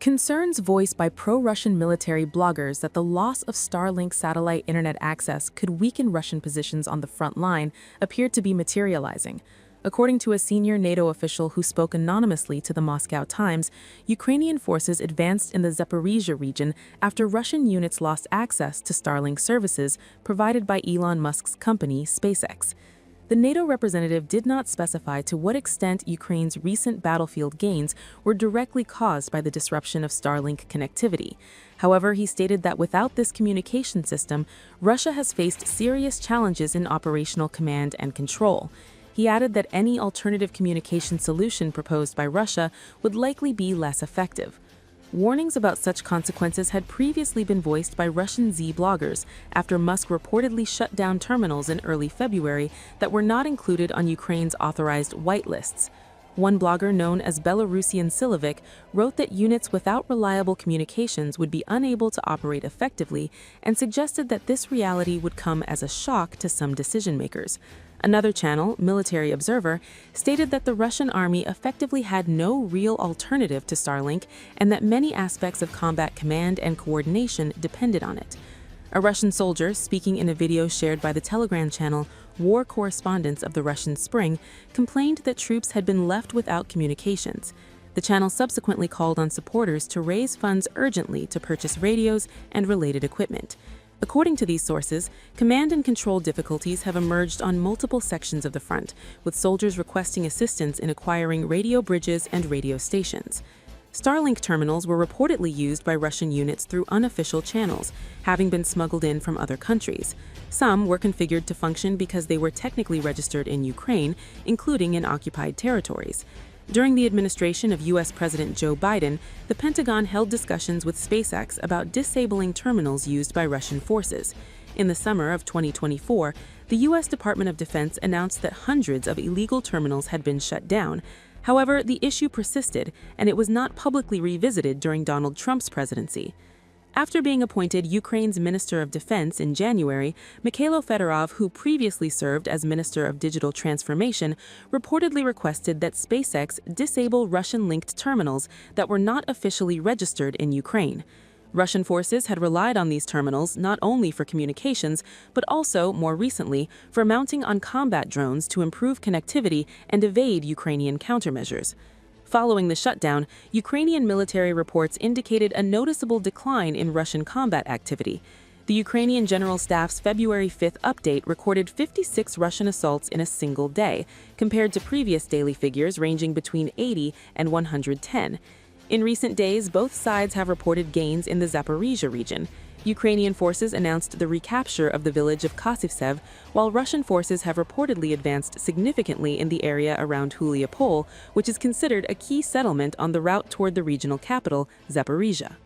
Concerns voiced by pro-Russian military bloggers that the loss of Starlink satellite internet access could weaken Russian positions on the front line appeared to be materializing. According to a senior NATO official who spoke anonymously to the Moscow Times, Ukrainian forces advanced in the Zaporizhzhia region after Russian units lost access to Starlink services provided by Elon Musk's company, SpaceX. The NATO representative did not specify to what extent Ukraine's recent battlefield gains were directly caused by the disruption of Starlink connectivity. However, he stated that without this communication system, Russia has faced serious challenges in operational command and control. He added that any alternative communication solution proposed by Russia would likely be less effective. Warnings about such consequences had previously been voiced by Russian Z bloggers after Musk reportedly shut down terminals in early February that were not included on Ukraine's authorized whitelists. One blogger known as Belarusian Silovic wrote that units without reliable communications would be unable to operate effectively and suggested that this reality would come as a shock to some decision-makers. Another channel, Military Observer, stated that the Russian army effectively had no real alternative to Starlink and that many aspects of combat command and coordination depended on it. A Russian soldier, speaking in a video shared by the Telegram channel War Correspondents of the Russian Spring, complained that troops had been left without communications. The channel subsequently called on supporters to raise funds urgently to purchase radios and related equipment. According to these sources, command and control difficulties have emerged on multiple sections of the front, with soldiers requesting assistance in acquiring radio bridges and radio stations. Starlink terminals were reportedly used by Russian units through unofficial channels, having been smuggled in from other countries. Some were configured to function because they were technically registered in Ukraine, including in occupied territories. During the administration of U.S. President Joe Biden, the Pentagon held discussions with SpaceX about disabling terminals used by Russian forces. In the summer of 2024, the U.S. Department of Defense announced that hundreds of illegal terminals had been shut down. However, the issue persisted, and it was not publicly revisited during Donald Trump's presidency. After being appointed Ukraine's Minister of Defense in January, Mikhailo Fedorov, who previously served as Minister of Digital Transformation, reportedly requested that SpaceX disable Russian-linked terminals that were not officially registered in Ukraine. Russian forces had relied on these terminals not only for communications, but also, more recently, for mounting on combat drones to improve connectivity and evade Ukrainian countermeasures. Following the shutdown, Ukrainian military reports indicated a noticeable decline in Russian combat activity. The Ukrainian General Staff's February 5th update recorded 56 Russian assaults in a single day, compared to previous daily figures ranging between 80 and 110. In recent days, both sides have reported gains in the Zaporizhzhia region. Ukrainian forces announced the recapture of the village of Kasivtsev, while Russian forces have reportedly advanced significantly in the area around Hulia Pole, which is considered a key settlement on the route toward the regional capital, Zaporizhzhia.